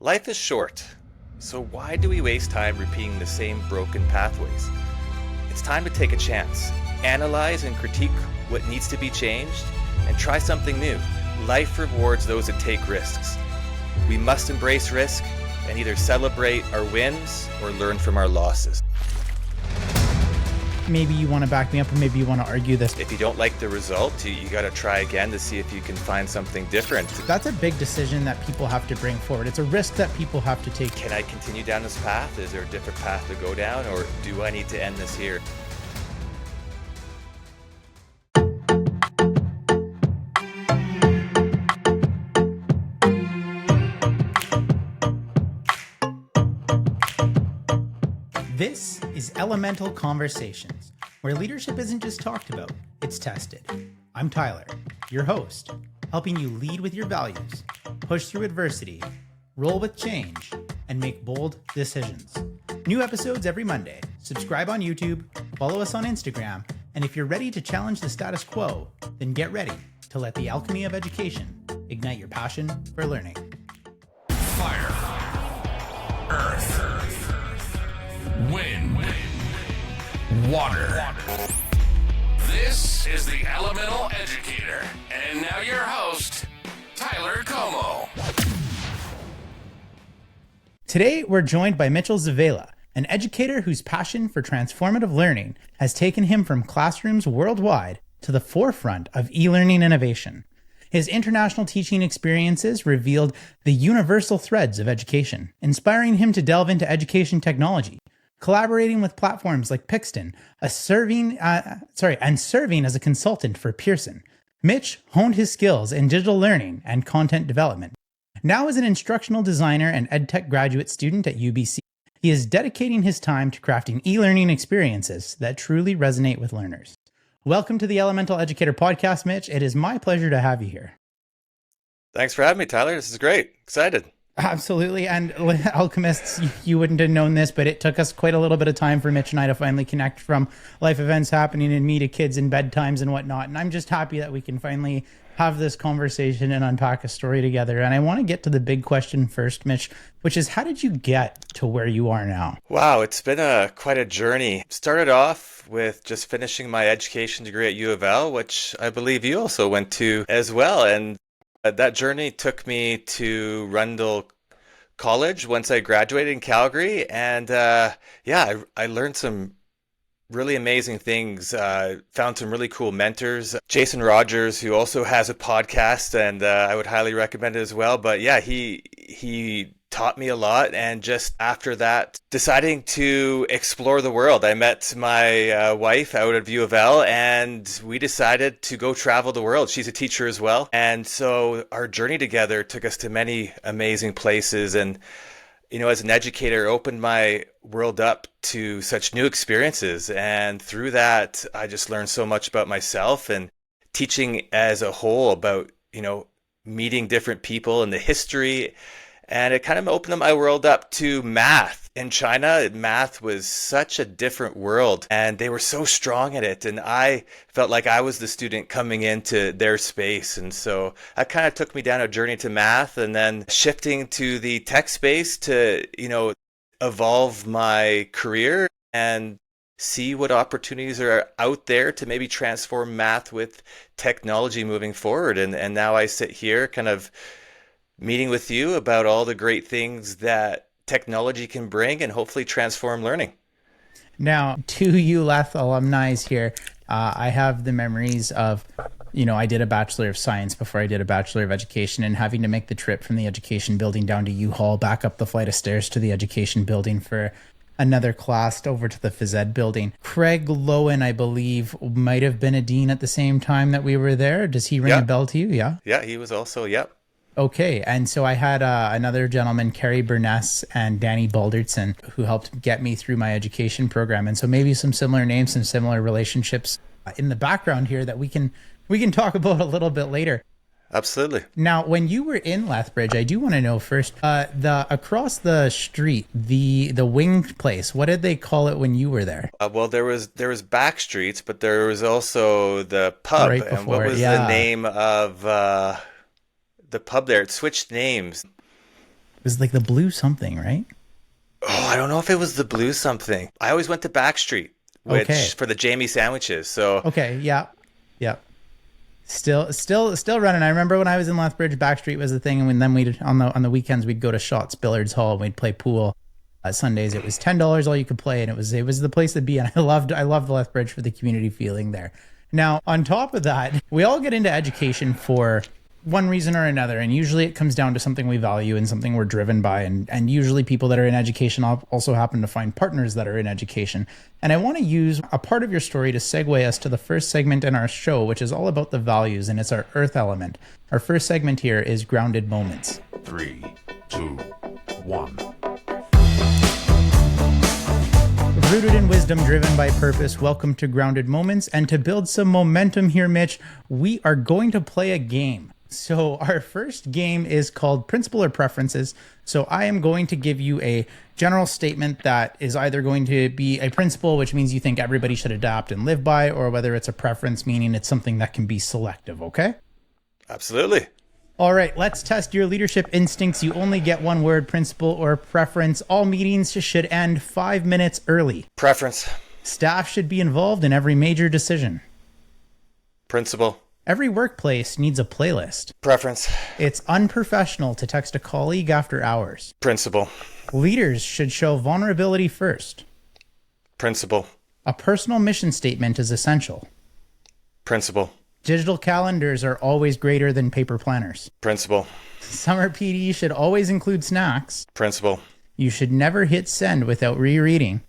Life is short, so why do we waste time repeating the same broken pathways? It's time to take a chance, analyze and critique what needs to be changed, and try something new. Life rewards those that take risks. We must embrace risk and either celebrate our wins or learn from our losses. Maybe you want to back me up, or maybe you want to argue this. If you don't like the result, you got to try again to see if you can find something different. That's a big decision that people have to bring forward. It's a risk that people have to take. Can I continue down this path? Is there a different path to go down, or do I need to end this here? This is Elemental Conversations, where leadership isn't just talked about, it's tested. I'm Tyler, your host, helping you lead with your values, push through adversity, roll with change, and make bold decisions. New episodes every Monday. Subscribe on YouTube, follow us on Instagram, and if you're ready to challenge the status quo, then get ready to let the alchemy of education ignite your passion for learning. Fire, earth, wind, water. This is the Elemental Educator. And now your host, Tyler Como. Today, we're joined by Mitch Zuvela, an educator whose passion for transformative learning has taken him from classrooms worldwide to the forefront of e-learning innovation. His international teaching experiences revealed the universal threads of education, inspiring him to delve into education technology, collaborating with platforms like Pearson, and serving as a consultant for Pearson. Mitch honed his skills in digital learning and content development. Now as an instructional designer and EdTech graduate student at UBC, he is dedicating his time to crafting e-learning experiences that truly resonate with learners. Welcome to the Elemental Educator podcast, Mitch. It is my pleasure to have you here. Thanks for having me, Tyler. This is great. Excited. Absolutely. And alchemists, you wouldn't have known this, but it took us quite a little bit of time for Mitch and I to finally connect, from life events happening and me to kids and bedtimes and whatnot. And I'm just happy that we can finally have this conversation and unpack a story together. And I want to get to the big question first, Mitch, which is, how did you get to where you are now? Wow, it's been quite a journey. Started off with just finishing my education degree at U of L, which I believe you also went to as well. And that journey took me to Rundle College once I graduated in Calgary. And I learned some really amazing things, found some really cool mentors. Jason Rogers, who also has a podcast, and I would highly recommend it as well. But yeah, he taught me a lot. And just after that, deciding to explore the world, I met my wife out at U of L, and we decided to go travel the world. She's a teacher as well. And so our journey together took us to many amazing places. And you know, as an educator, opened my world up to such new experiences. And through that, I just learned so much about myself and teaching as a whole, about, you know, meeting different people and the history. And it kind of opened my world up to math. In China, math was such a different world, and they were so strong at it. And I felt like I was the student coming into their space. And so that kind of took me down a journey to math, and then shifting to the tech space to, you know, evolve my career and see what opportunities are out there to maybe transform math with technology moving forward. And now I sit here kind of meeting with you about all the great things that technology can bring and hopefully transform learning. Now, to ULETH alumni here, I have the memories of, you know, I did a Bachelor of Science before I did a Bachelor of Education, and having to make the trip from the education building down to U-Haul, back up the flight of stairs to the education building for another class, over to the phys ed building. Craig Lowen, I believe, might have been a dean at the same time that we were there. Does he ring a bell to you? Yeah. Yeah, he was also, yep. Okay, and so I had another gentleman, Kerry Burness and Danny Baldertson, who helped get me through my education program. And so maybe some similar names, some similar relationships in the background here that we can talk about a little bit later. Absolutely. Now, when you were in Lethbridge, I do want to know first, the across the street, the wing place, what did they call it when you were there? Well, there was back streets, but there was also the pub. Right before, and what was the name of the pub there? It switched names. was like the blue something, right? Oh, I don't know if it was the blue something. I always went to Backstreet, Okay. which for the Jamie sandwiches. So Okay. Yeah. Yeah. Still running. I remember when I was in Lethbridge, Backstreet was the thing, and then we'd on the weekends we'd go to Shots Billards Hall and we'd play pool. Sundays it was $10 all you could play, and it was the place to be. And I loved Lethbridge for the community feeling there. Now on top of that, we all get into education for one reason or another, and usually it comes down to something we value and something we're driven by, and usually people that are in education also happen to find partners that are in education. And I want to use a part of your story to segue us to the first segment in our show, which is all about the values, and it's our earth element. Our first segment here is Grounded Moments. 3, 2, 1. Rooted in wisdom, driven by purpose. Welcome to Grounded Moments. And to build some momentum here, Mitch, we are going to play a game. So our first game is called Principle or Preferences. So I am going to give you a general statement that is either going to be a principle, which means you think everybody should adapt and live by, or whether it's a preference, meaning it's something that can be selective, okay? absolutely. All right, let's test your leadership instincts. You only get one word, principle or preference. All meetings should end 5 minutes early. Preference. Staff should be involved in every major decision. Principle. Every workplace needs a playlist. Preference. It's unprofessional to text a colleague after hours. Principle. Leaders should show vulnerability first. Principle. A personal mission statement is essential. Principle. Digital calendars are always greater than paper planners. Principle. Summer PD should always include snacks. Principle. You should never hit send without rereading.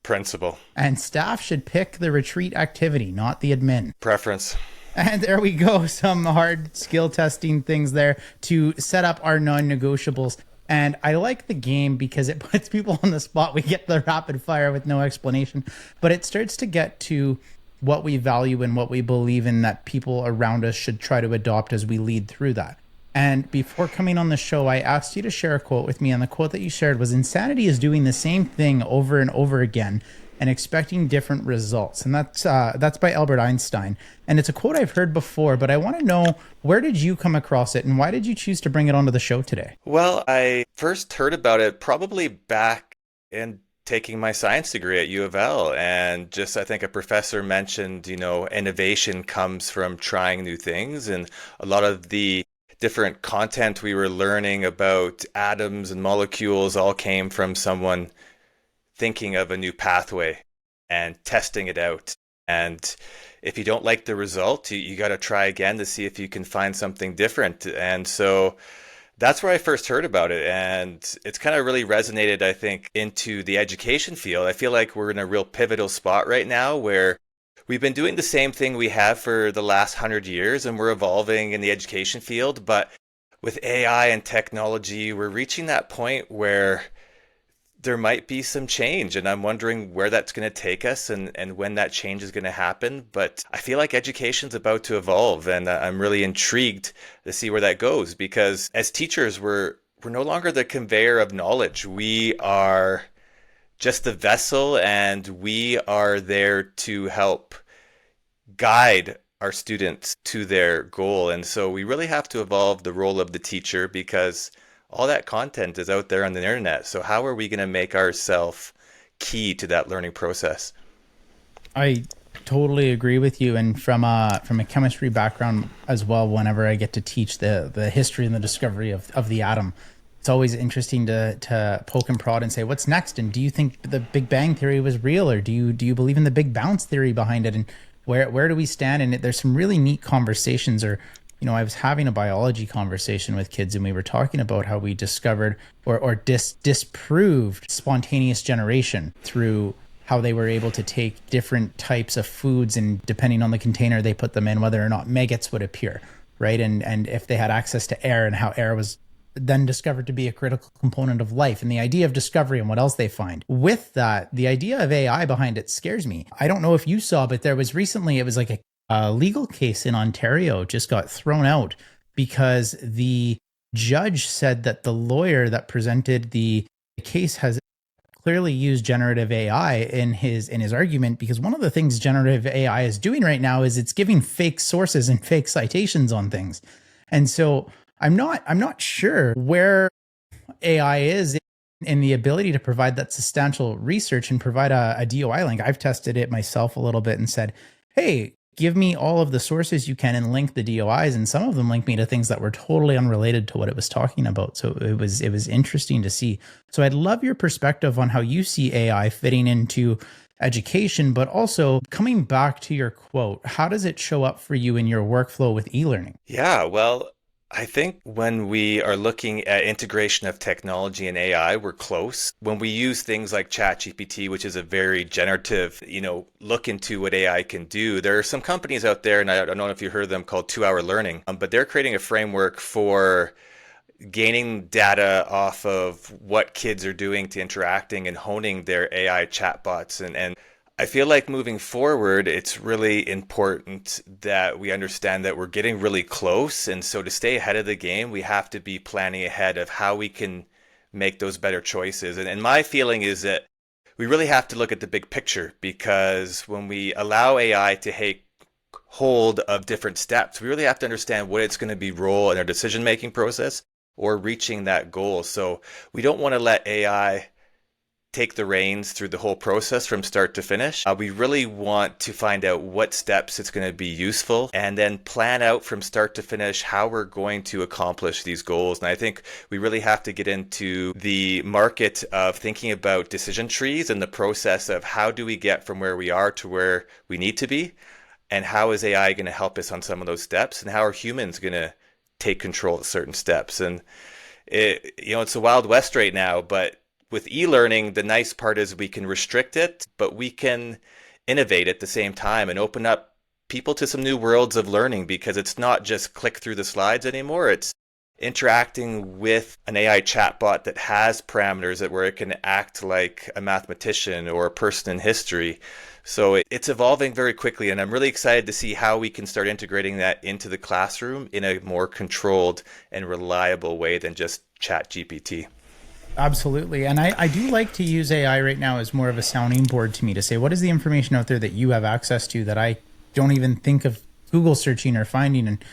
Principle. And staff should pick the retreat activity, not the admin. Preference. And there we go. Some hard skill testing things there to set up our non-negotiables. And I like the game because it puts people on the spot. We get the rapid fire with no explanation, but it starts to get to what we value and what we believe in that people around us should try to adopt as we lead through that. And before coming on the show, I asked you to share a quote with me, and the quote that you shared was, "Insanity is doing the same thing over and over again and expecting different results." And that's by Albert Einstein. And it's a quote I've heard before, but I want to know, where did you come across it and why did you choose to bring it onto the show today? Well, I first heard about it probably back in taking my science degree at U of L, and just I think a professor mentioned, innovation comes from trying new things, and a lot of the different content we were learning about atoms and molecules all came from someone thinking of a new pathway and testing it out. And if you don't like the result, you got to try again to see if you can find something different. And so that's where I first heard about it. And it's kind of really resonated, I think, into the education field. I feel like we're in a real pivotal spot right now where we've been doing the same thing we have for the last 100 years, and we're evolving in the education field. But with AI and technology, we're reaching that point where there might be some change, and I'm wondering where that's going to take us and when that change is going to happen. But I feel like education's about to evolve, and I'm really intrigued to see where that goes, because as teachers, we're no longer the conveyor of knowledge. We are just the vessel, and we are there to help guide our students to their goal. And so we really have to evolve the role of the teacher, because all that content is out there on the internet. So how are we going to make ourselves key to that learning process? I totally agree with you. And from a chemistry background as well, whenever I get to teach the history and the discovery of the atom, it's always interesting to poke and prod and say, what's next? And do you think the Big Bang theory was real, or do you believe in the Big Bounce theory behind it? And where do we stand? And there's some really neat conversations. Or I was having a biology conversation with kids, and we were talking about how we discovered or disproved spontaneous generation through how they were able to take different types of foods, and depending on the container they put them in, whether or not maggots would appear, right? And if they had access to air, and how air was then discovered to be a critical component of life, and the idea of discovery and what else they find. With that, the idea of AI behind it scares me. I don't know if you saw, but there was recently, it was like a legal case in Ontario just got thrown out because the judge said that the lawyer that presented the case has clearly used generative AI in his argument, because one of the things generative AI is doing right now is it's giving fake sources and fake citations on things. And so I'm not sure where AI is in the ability to provide that substantial research and provide a DOI link. I've tested it myself a little bit and said, hey, give me all of the sources you can and link the DOIs. And some of them linked me to things that were totally unrelated to what it was talking about. So it was interesting to see. So I'd love your perspective on how you see AI fitting into education, but also coming back to your quote, how does it show up for you in your workflow with e-learning? Yeah, well, I think when we are looking at integration of technology and AI, we're close. When we use things like ChatGPT, which is a very generative, look into what AI can do, there are some companies out there, and I don't know if you heard of them, called 2-Hour Learning, but they're creating a framework for gaining data off of what kids are doing to interacting and honing their AI chatbots. And I feel like moving forward, it's really important that we understand that we're getting really close. And so to stay ahead of the game, we have to be planning ahead of how we can make those better choices. And my feeling is that we really have to look at the big picture, because when we allow AI to take hold of different steps, we really have to understand what it's going to be role in our decision-making process or reaching that goal. So we don't want to let AI take the reins through the whole process from start to finish. We really want to find out what steps it's going to be useful and then plan out from start to finish how we're going to accomplish these goals. And I think we really have to get into the market of thinking about decision trees and the process of how do we get from where we are to where we need to be, and how is AI going to help us on some of those steps, and how are humans going to take control of certain steps. And it's a wild west right now, but with e-learning, the nice part is we can restrict it, but we can innovate at the same time and open up people to some new worlds of learning, because it's not just click through the slides anymore. It's interacting with an AI chatbot that has parameters where it can act like a mathematician or a person in history. So it's evolving very quickly, and I'm really excited to see how we can start integrating that into the classroom in a more controlled and reliable way than just ChatGPT. Absolutely. And I do like to use AI right now as more of a sounding board to me to say, what is the information out there that you have access to that I don't even think of Google searching or finding? And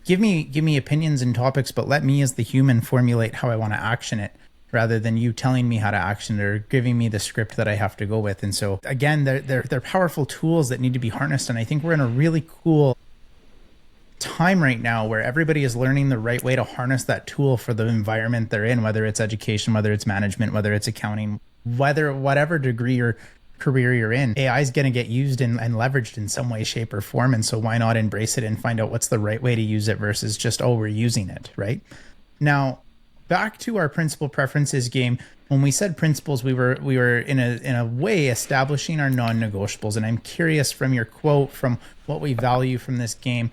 give me opinions and topics, but let me as the human formulate how I want to action it, rather than you telling me how to action it or giving me the script that I have to go with. And so again, they're powerful tools that need to be harnessed. And I think we're in a really cool time right now where everybody is learning the right way to harness that tool for the environment they're in, whether it's education, whether it's management, whether it's accounting, whatever degree or career you're in. AI is going to get used and leveraged in some way, shape, or form. And so why not embrace it and find out what's the right way to use it versus just, we're using it, right? Now, back to our principal preferences game. When we said principles, we were in a way establishing our non-negotiables. And I'm curious, from your quote, from what we value from this game,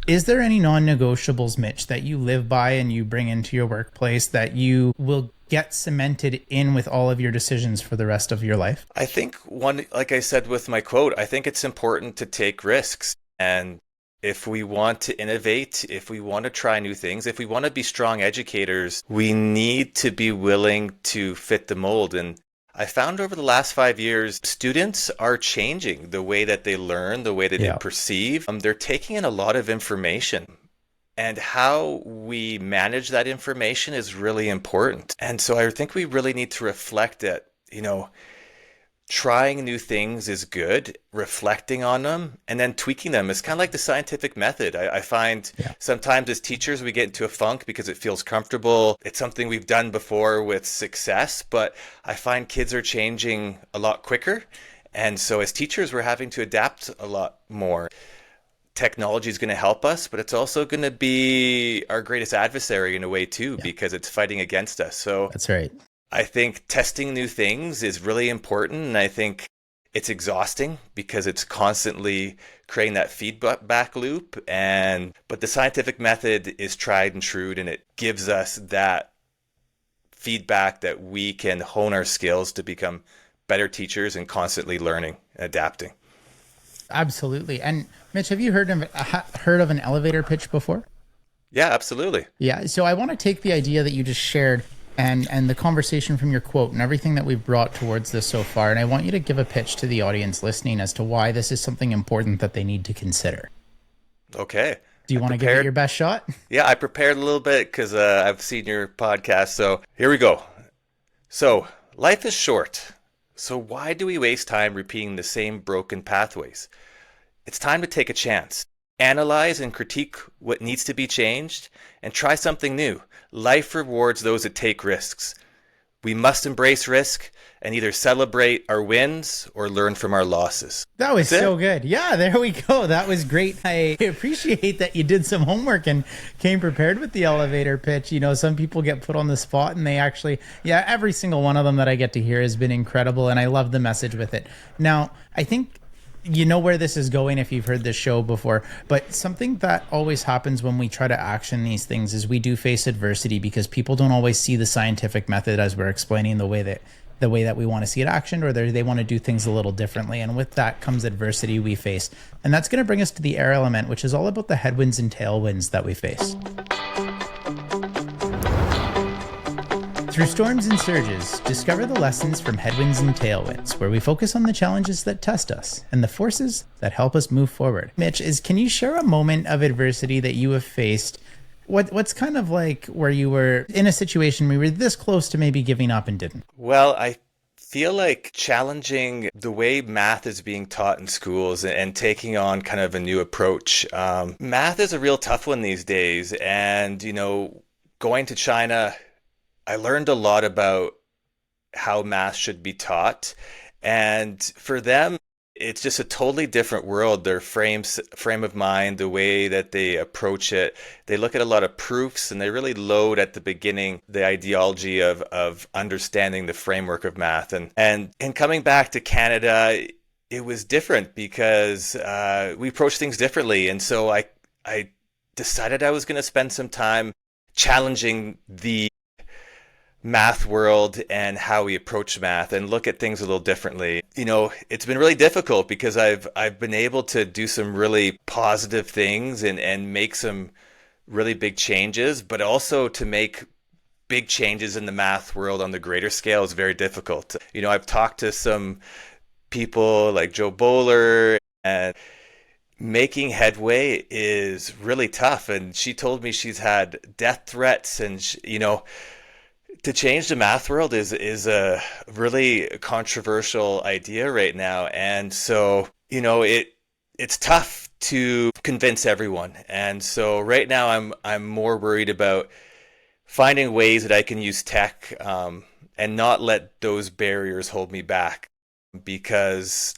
is there any non-negotiables, Mitch, that you live by and you bring into your workplace that you will get cemented in with all of your decisions for the rest of your life? I think one, like I said with my quote, I think it's important to take risks. And if we want to innovate, if we want to try new things, if we want to be strong educators, we need to be willing to fit the mold. And I found over the last 5 years, students are changing the way that they learn, the way that they perceive. They're taking in a lot of information, and how we manage that information is really important. And so I think we really need to reflect that, trying new things is good, reflecting on them, and then tweaking them. It's kind of like the scientific method. I find sometimes as teachers, we get into a funk because it feels comfortable. It's something we've done before with success, but I find kids are changing a lot quicker. And so as teachers, we're having to adapt a lot more. Technology is going to help us, but it's also going to be our greatest adversary in a way too, because it's fighting against us. So that's right. I think testing new things is really important, and I think it's exhausting because it's constantly creating that feedback loop. But the scientific method is tried and true, and it gives us that feedback that we can hone our skills to become better teachers and constantly learning and adapting. Absolutely. And Mitch, have you heard of an elevator pitch before? Yeah, absolutely. Yeah. So I want to take the idea that you just shared and the conversation from your quote and everything that we've brought towards this so far. And I want you to give a pitch to the audience listening as to why this is something important that they need to consider. Okay. Do you I want to give it prepared. your best shot? Yeah, I prepared a little bit because I've seen your podcast. So here we go. So life is short. So why do we waste time repeating the same broken pathways? It's time to take a chance. Analyze and critique what needs to be changed and try something new. Life rewards those that take risks. We must embrace risk and either celebrate our wins or learn from our losses. That was That's it. so good. Yeah, there we go. That was great. I appreciate that you did some homework and came prepared with the elevator pitch. You know, some people get put on the spot and they actually, yeah, every single one of them that I get to hear has been incredible. And I love the message with it. Now, I think you know where this is going if you've heard this show before, but something that always happens when we try to action these things is we do face adversity because people don't always see the scientific method as we're explaining the way that we want to see it actioned, or they want to do things a little differently. And with that comes adversity we face. And that's going to bring us to the air element, which is all about the headwinds and tailwinds that we face. Through storms and surges, discover the lessons from headwinds and tailwinds, where we focus on the challenges that test us and the forces that help us move forward. Mitch, can you share a moment of adversity that you have faced? What's kind of like where you were in a situation where you were this close to maybe giving up and didn't? Well, I feel like challenging the way math is being taught in schools and taking on kind of a new approach. Math is a real tough one these days. And, going to China, I learned a lot about how math should be taught. And for them, it's just a totally different world. Their frame of mind, the way that they approach it, they look at a lot of proofs and they really load at the beginning the ideology of understanding the framework of math. And coming back to Canada, it was different because we approach things differently. And so I decided I was going to spend some time challenging the math world and how we approach math and look at things a little differently. It's been really difficult because I've been able to do some really positive things and make some really big changes, but also to make big changes in the math world on the greater scale is very difficult. I've talked to some people like Joe Bowler, and making headway is really tough. And she told me she's had death threats and to change the math world is a really controversial idea right now. And so, it's tough to convince everyone. And so right now I'm more worried about finding ways that I can use tech and not let those barriers hold me back, because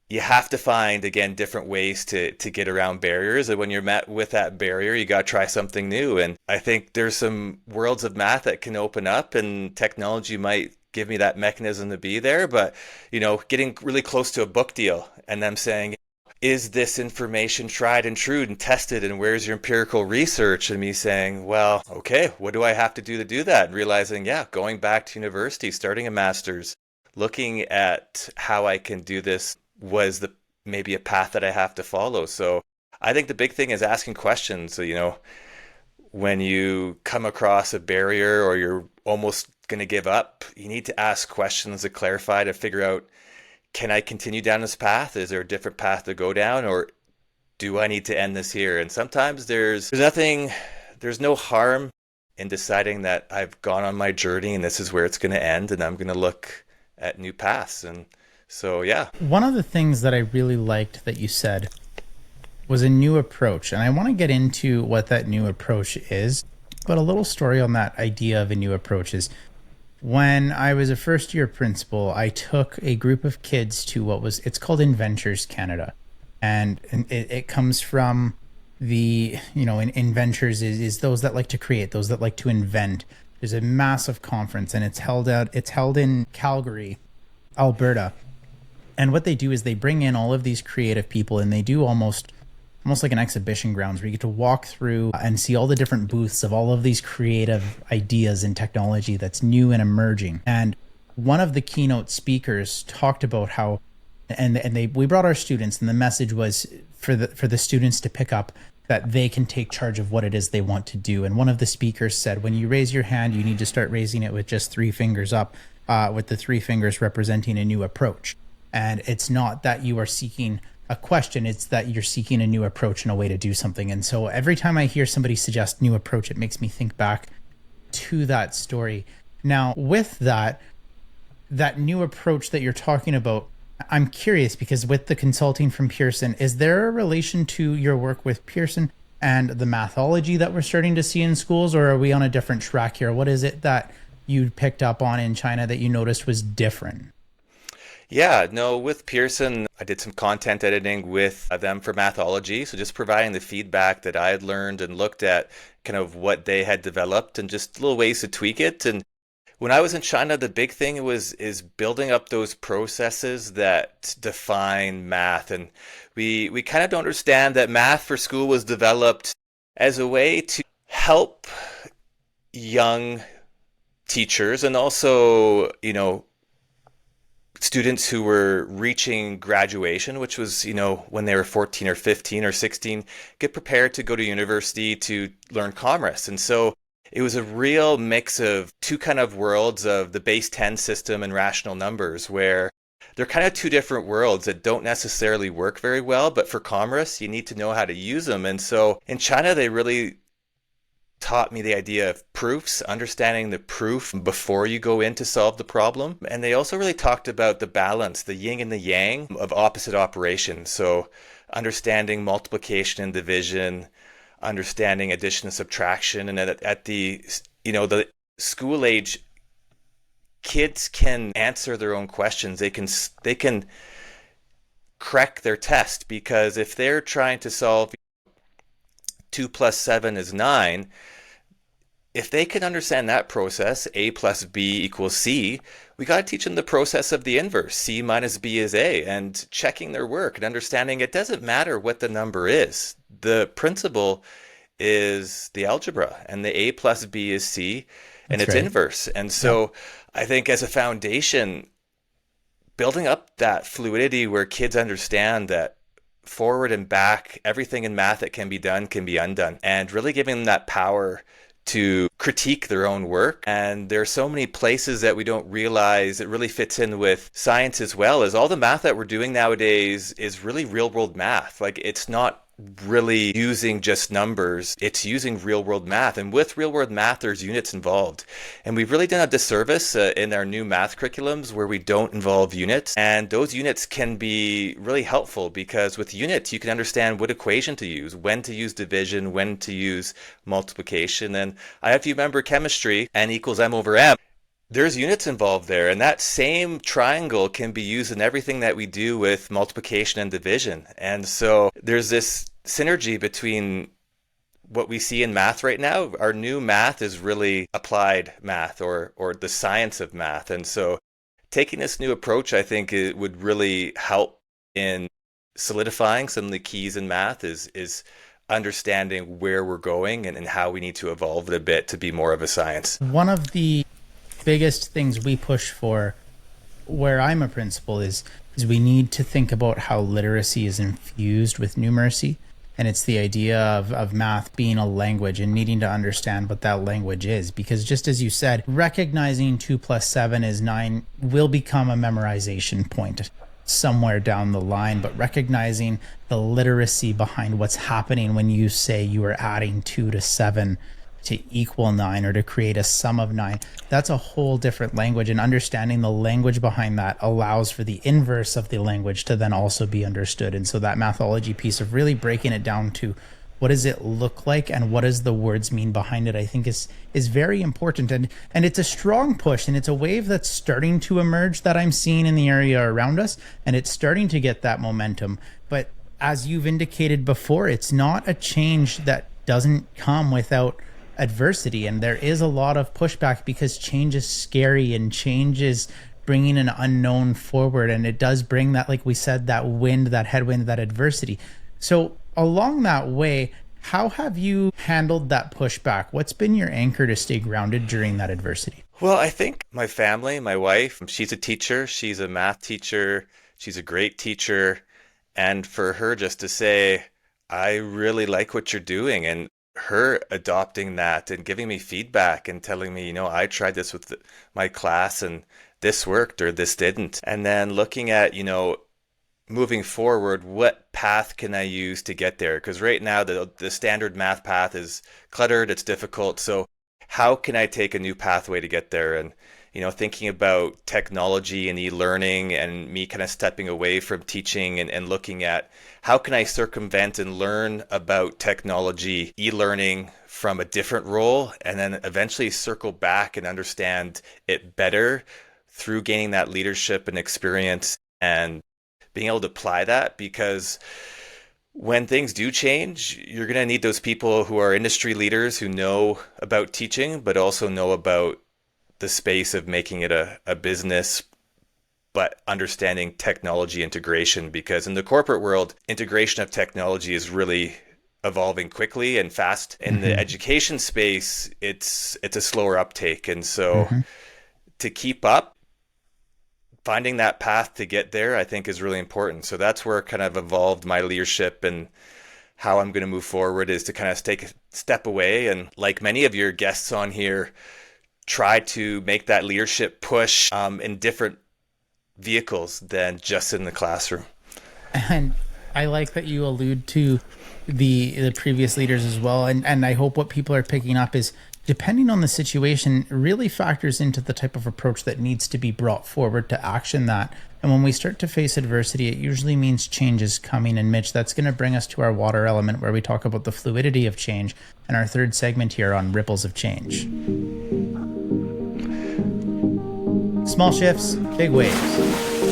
you have to find, again, different ways to get around barriers. And when you're met with that barrier, you got to try something new. And I think there's some worlds of math that can open up, and technology might give me that mechanism to be there. But, getting really close to a book deal and them saying, is this information tried and true and tested? And where's your empirical research? And me saying, well, okay, what do I have to do that? And realizing, going back to university, starting a master's, looking at how I can do this was maybe a path that I have to follow. So I think the big thing is asking questions. So, when you come across a barrier or you're almost going to give up, you need to ask questions to clarify, to figure out, can I continue down this path? Is there a different path to go down, or do I need to end this here? And sometimes there's no harm in deciding that I've gone on my journey and this is where it's going to end, and I'm going to look at new paths. And so, yeah. One of the things that I really liked that you said was a new approach. And I want to get into what that new approach is. But a little story on that idea of a new approach is when I was a first year principal, I took a group of kids to it's called Inventors Canada. And it comes from inventors is those that like to create, those that like to invent. There's a massive conference and it's held in Calgary, Alberta. And what they do is they bring in all of these creative people, and they do almost like an exhibition grounds where you get to walk through and see all the different booths of all of these creative ideas and technology that's new and emerging. And one of the keynote speakers talked about how, we brought our students, and the message was for the students to pick up that they can take charge of what it is they want to do. And one of the speakers said, when you raise your hand, you need to start raising it with just 3 fingers up, with the 3 fingers representing a new approach. And it's not that you are seeking a question. It's that you're seeking a new approach and a way to do something. And so every time I hear somebody suggest new approach, it makes me think back to that story. Now, with that new approach that you're talking about, I'm curious because with the consulting from Pearson, is there a relation to your work with Pearson and the mathology that we're starting to see in schools, or are we on a different track here? What is it that you picked up on in China that you noticed was different? Yeah, no, with Pearson, I did some content editing with them for mathology. So just providing the feedback that I had learned and looked at kind of what they had developed and just little ways to tweak it. And when I was in China, the big thing is building up those processes that define math. And we kind of don't understand that math for school was developed as a way to help young teachers and also, students who were reaching graduation, which was, when they were 14 or 15 or 16, get prepared to go to university to learn commerce. And so it was a real mix of two kind of worlds of the base 10 system and rational numbers, where they're kind of two different worlds that don't necessarily work very well. But for commerce, you need to know how to use them. And so in China, they really taught me the idea of proofs, understanding the proof before you go in to solve the problem. And they also really talked about the balance, the yin and the yang of opposite operations. So understanding multiplication and division, understanding addition and subtraction. And at the school age, kids can answer their own questions. They can correct their test, because if they're trying to solve 2 plus 7 is 9, if they can understand that process, A plus B equals C, we got to teach them the process of the inverse, C minus B is A, and checking their work and understanding it doesn't matter what the number is. The principle is the algebra, and the A plus B is C, and That's it's right. inverse. And so I think as a foundation, building up that fluidity where kids understand that forward and back, everything in math that can be done can be undone, and really giving them that power to critique their own work. And there are so many places that we don't realize it really fits in with science as well, as all the math that we're doing nowadays is really real world math. Like, it's not really using just numbers, it's using real world math. And with real world math, there's units involved. And we've really done a disservice in our new math curriculums where we don't involve units. And those units can be really helpful, because with units, you can understand what equation to use, when to use division, when to use multiplication. And if you remember chemistry, N equals M over M, there's units involved there, and that same triangle can be used in everything that we do with multiplication and division. And so there's this synergy between what we see in math right now. Our new math is really applied math, or the science of math. And so taking this new approach, I think it would really help in solidifying some of the keys in math, is understanding where we're going and how we need to evolve it a bit to be more of a science. One of the biggest things we push for where I'm a principal is we need to think about how literacy is infused with numeracy. And it's the idea of math being a language and needing to understand what that language is. Because just as you said, recognizing 2 plus 7 is 9 will become a memorization point somewhere down the line. But recognizing the literacy behind what's happening when you say you are adding 2 to 7 to equal 9 or to create a sum of 9, that's a whole different language. And understanding the language behind that allows for the inverse of the language to then also be understood. And so that mathology piece of really breaking it down to what does it look like and what does the words mean behind it, I think is very important. And it's a strong push, and it's a wave that's starting to emerge that I'm seeing in the area around us, and it's starting to get that momentum. But as you've indicated before, it's not a change that doesn't come without adversity, and there is a lot of pushback because change is scary and change is bringing an unknown forward, and it does bring that, like we said, that wind, that headwind, that adversity. So along that way, how have you handled that pushback? What's been your anchor to stay grounded during that adversity? Well, I think my family, my wife, she's a teacher, she's a math teacher, she's a great teacher, and for her just to say, I really like what you're doing, and her adopting that and giving me feedback and telling me, I tried this with my class and this worked or this didn't. And then looking at, moving forward, what path can I use to get there? Because right now the standard math path is cluttered, it's difficult. So how can I take a new pathway to get there? And thinking about technology and e-learning and me kind of stepping away from teaching and looking at how can I circumvent and learn about technology, e-learning from a different role, and then eventually circle back and understand it better through gaining that leadership and experience and being able to apply that. Because when things do change, you're going to need those people who are industry leaders who know about teaching, but also know about the space of making it a business, but understanding technology integration. Because in the corporate world, integration of technology is really evolving quickly and fast. In the education space, it's a slower uptake. And so to keep up, finding that path to get there, I think is really important. So that's where kind of evolved my leadership and how I'm going to move forward is to kind of take a step away. And like many of your guests on here, try to make that leadership push in different vehicles than just in the classroom. And I like that you allude to the previous leaders as well. And I hope what people are picking up is, depending on the situation, really factors into the type of approach that needs to be brought forward to action that. And when we start to face adversity, it usually means change is coming. And Mitch, that's going to bring us to our water element, where we talk about the fluidity of change, and our third segment here on ripples of change. Small shifts, big waves.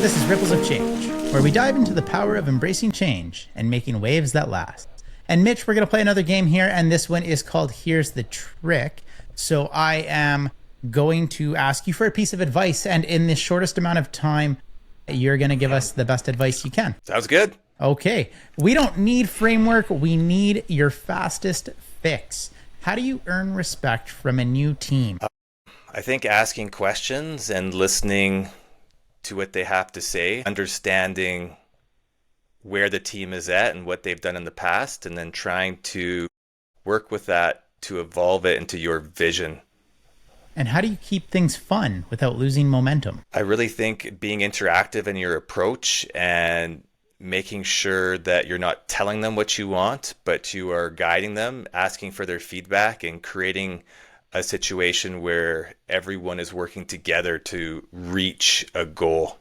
This is Ripples of Change, where we dive into the power of embracing change and making waves that last. And Mitch, we're going to play another game here, and this one is called Here's the Trick. So I am going to ask you for a piece of advice, and in the shortest amount of time, you're going to give us the best advice you can. Sounds good. Okay. We don't need framework. We need your fastest fix. How do you earn respect from a new team? I think asking questions and listening to what they have to say, understanding where the team is at and what they've done in the past, and then trying to work with that to evolve it into your vision. And how do you keep things fun without losing momentum? I really think being interactive in your approach and making sure that you're not telling them what you want, but you are guiding them, asking for their feedback, and creating a situation where everyone is working together to reach a goal.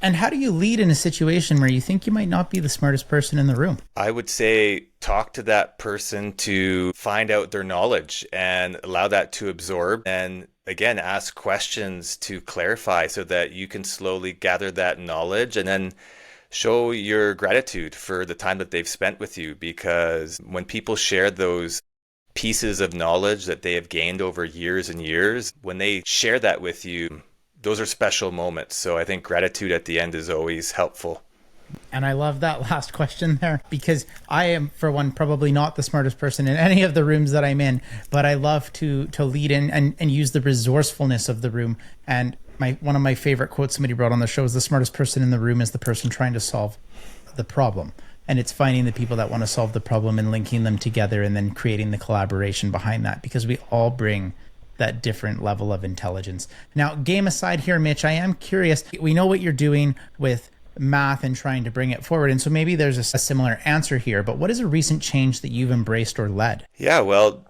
And how do you lead in a situation where you think you might not be the smartest person in the room? I would say talk to that person to find out their knowledge and allow that to absorb. And again, ask questions to clarify so that you can slowly gather that knowledge and then show your gratitude for the time that they've spent with you. Because when people share those pieces of knowledge that they have gained over years and years, when they share that with you, those are special moments. So I think gratitude at the end is always helpful. And I love that last question there, because I am, for one, probably not the smartest person in any of the rooms that I'm in, but I love to lead in and use the resourcefulness of the room. And one of my favorite quotes somebody brought on the show is, the smartest person in the room is the person trying to solve the problem. And it's finding the people that want to solve the problem and linking them together and then creating the collaboration behind that, because we all bring that different level of intelligence. Now, game aside here, Mitch, I am curious. We know what you're doing with math and trying to bring it forward. And so maybe there's a similar answer here, but what is a recent change that you've embraced or led? Yeah, well,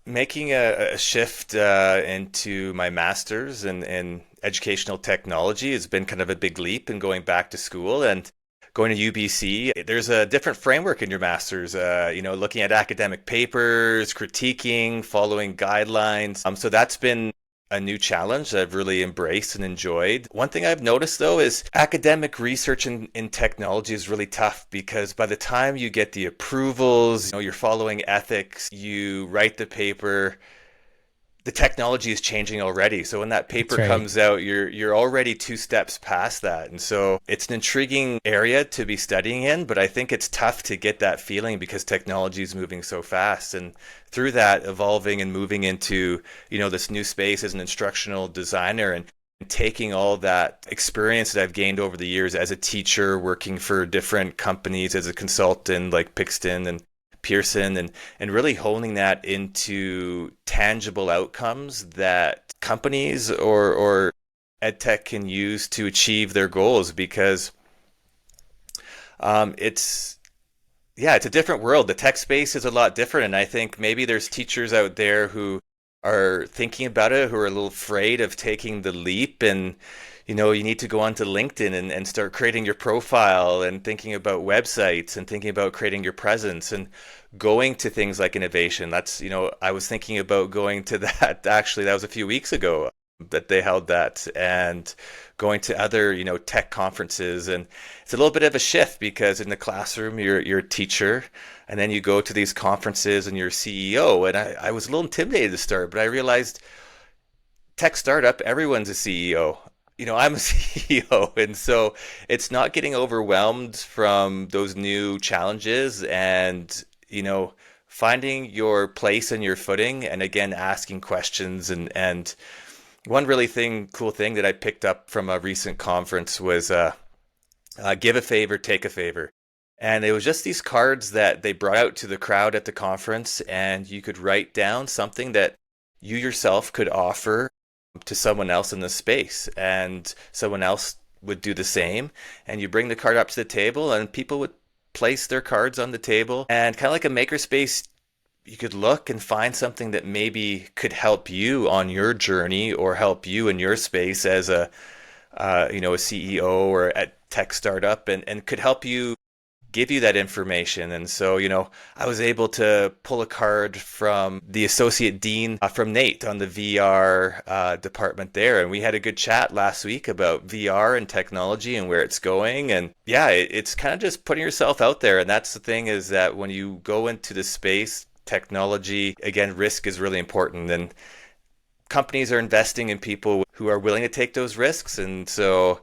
making a shift into my master's in educational technology has been kind of a big leap in going back to school. And going to UBC, there's a different framework in your master's, looking at academic papers, critiquing, following guidelines. So that's been a new challenge that I've really embraced and enjoyed. One thing I've noticed, though, is academic research in technology is really tough, because by the time you get the approvals, you're following ethics, you write the paper, the technology is changing already. So when that paper comes out, you're already 2 steps past that. And so it's an intriguing area to be studying in, but I think it's tough to get that feeling because technology is moving so fast. And through that, evolving and moving into, this new space as an instructional designer, and taking all that experience that I've gained over the years as a teacher, working for different companies as a consultant like Pearson and Pearson, and really honing that into tangible outcomes that companies or EdTech can use to achieve their goals. Because It's yeah, it's a different world. The tech space is a lot different, and I think maybe there's teachers out there who are thinking about it, who are a little afraid of taking the leap. And you need to go onto LinkedIn and start creating your profile and thinking about websites and thinking about creating your presence and going to things like innovation. That's, I was thinking about going to that. Actually, that was a few weeks ago that they held that, and going to other tech conferences. And it's a little bit of a shift, because in the classroom you're a teacher, and then you go to these conferences and you're CEO. And I was a little intimidated to start, but I realized tech startup, everyone's a CEO. I'm a CEO, and so it's not getting overwhelmed from those new challenges, and finding your place and your footing, and again asking questions. And one really cool thing that I picked up from a recent conference was give a favor, take a favor. And it was just these cards that they brought out to the crowd at the conference, and you could write down something that you yourself could offer to someone else in the space, and someone else would do the same. And you bring the card up to the table, and people would place their cards on the table, and kind of like a makerspace, you could look and find something that maybe could help you on your journey, or help you in your space as a CEO or a tech startup, and could help you, give you that information. And so, I was able to pull a card from the associate dean from Nate on the VR department there. And we had a good chat last week about VR and technology and where it's going. And yeah, it's kind of just putting yourself out there. And that's the thing, is that when you go into the space, technology, again, risk is really important. And companies are investing in people who are willing to take those risks. And so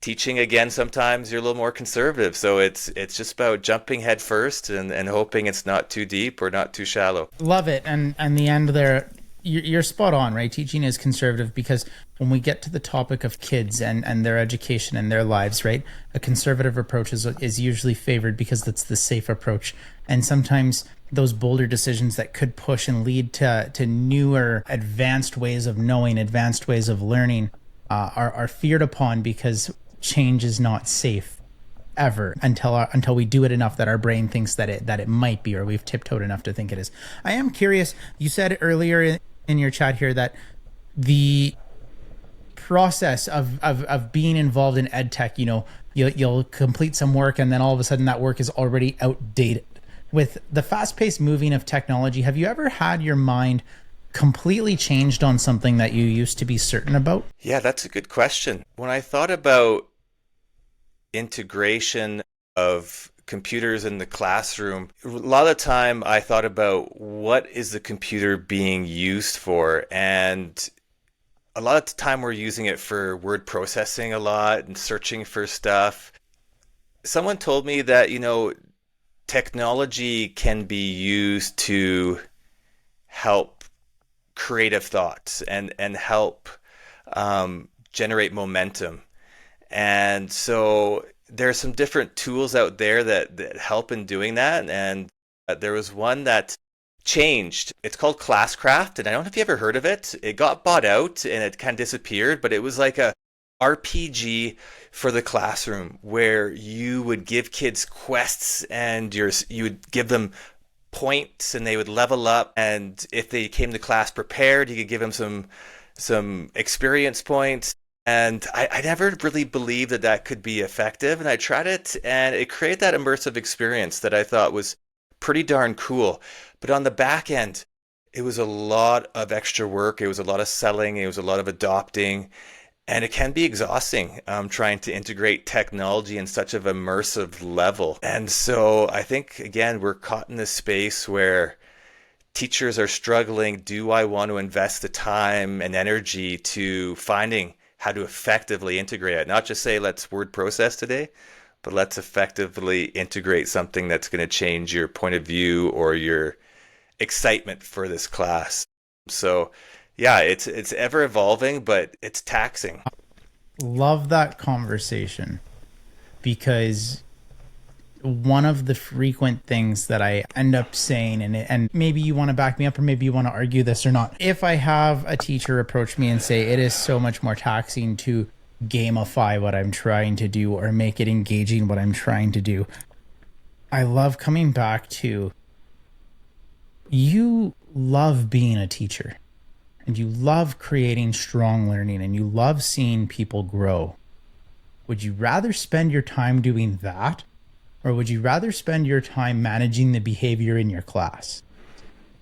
teaching, again, sometimes you're a little more conservative. So it's just about jumping head first, and hoping it's not too deep or not too shallow. Love it. And the end there, you're spot on, right? Teaching is conservative, because when we get to the topic of kids and their education and their lives, right, a conservative approach is usually favored, because that's the safe approach. And sometimes those bolder decisions that could push and lead to newer, advanced ways of knowing, advanced ways of learning are feared upon, because change is not safe ever until we do it enough that our brain thinks that it might be, or we've tiptoed enough to think it is. I am curious, you said earlier in your chat here that the process of being involved in EdTech, you'll complete some work, and then all of a sudden that work is already outdated. With the fast-paced moving of technology, have you ever had your mind completely changed on something that you used to be certain about? Yeah, that's a good question. When I thought about integration of computers in the classroom, a lot of the time I thought about, what is the computer being used for? And a lot of the time we're using it for word processing a lot and searching for stuff. Someone told me that, technology can be used to help creative thoughts and help generate momentum. And so there are some different tools out there that help in doing that. And there was one that changed. It's called Classcraft, and I don't know if you ever heard of it. It got bought out and it kind of disappeared, but it was like a RPG for the classroom, where you would give kids quests, and you would give them points, and they would level up. And if they came to class prepared, you could give them some experience points. And I never really believed that could be effective, and I tried it, and it created that immersive experience that I thought was pretty darn cool. But on the back end, it was a lot of extra work. It was a lot of selling. It was a lot of adopting. And it can be exhausting, trying to integrate technology in such an immersive level. And so I think, again, we're caught in this space where teachers are struggling. Do I want to invest the time and energy to finding how to effectively integrate it? Not just say, let's word process today, but let's effectively integrate something that's going to change your point of view or your excitement for this class. So yeah, it's ever evolving, but it's taxing. Love that conversation, because one of the frequent things that I end up saying, and maybe you want to back me up, or maybe you want to argue this or not. If I have a teacher approach me and say it is so much more taxing to gamify what I'm trying to do or make it engaging what I'm trying to do. I love coming back to, you love being a teacher and you love creating strong learning and you love seeing people grow. Would you rather spend your time doing that, or would you rather spend your time managing the behavior in your class?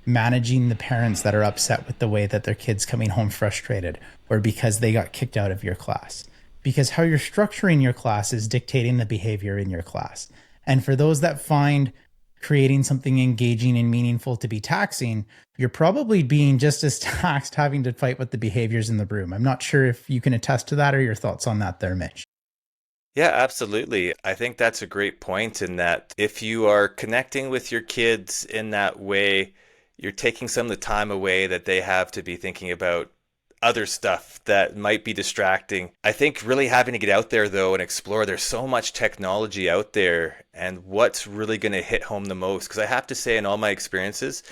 Managing the parents that are upset with the way that their kid's coming home frustrated, or because they got kicked out of your class? Because how you're structuring your class is dictating the behavior in your class. And for those that find creating something engaging and meaningful to be taxing, you're probably being just as taxed having to fight with the behaviors in the room. I'm not sure if you can attest to that or your thoughts on that there, Mitch. Yeah, absolutely. I think that's a great point in that if you are connecting with your kids in that way, you're taking some of the time away that they have to be thinking about other stuff that might be distracting. I think really having to get out there though and explore, there's so much technology out there, and what's really going to hit home the most. Because I have to say, in all my experiences,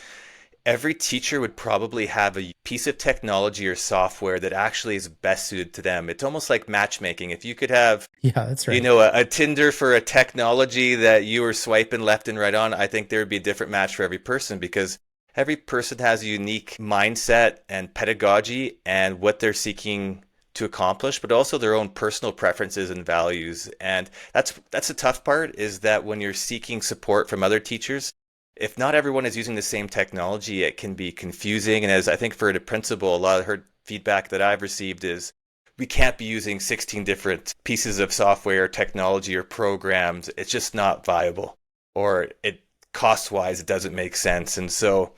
every teacher would probably have a piece of technology or software that actually is best suited to them. It's almost like matchmaking. If you could have, Yeah, that's right. a Tinder for a technology that you were swiping left and right on, I think there would be a different match for every person, because every person has a unique mindset and pedagogy and what they're seeking to accomplish, but also their own personal preferences and values. And that's the tough part, is that when you're seeking support from other teachers, if not everyone is using the same technology, it can be confusing. And as I think for the principal, a lot of her feedback that I've received is, we can't be using 16 different pieces of software, technology, or programs. It's just not viable, or it cost-wise, it doesn't make sense. And so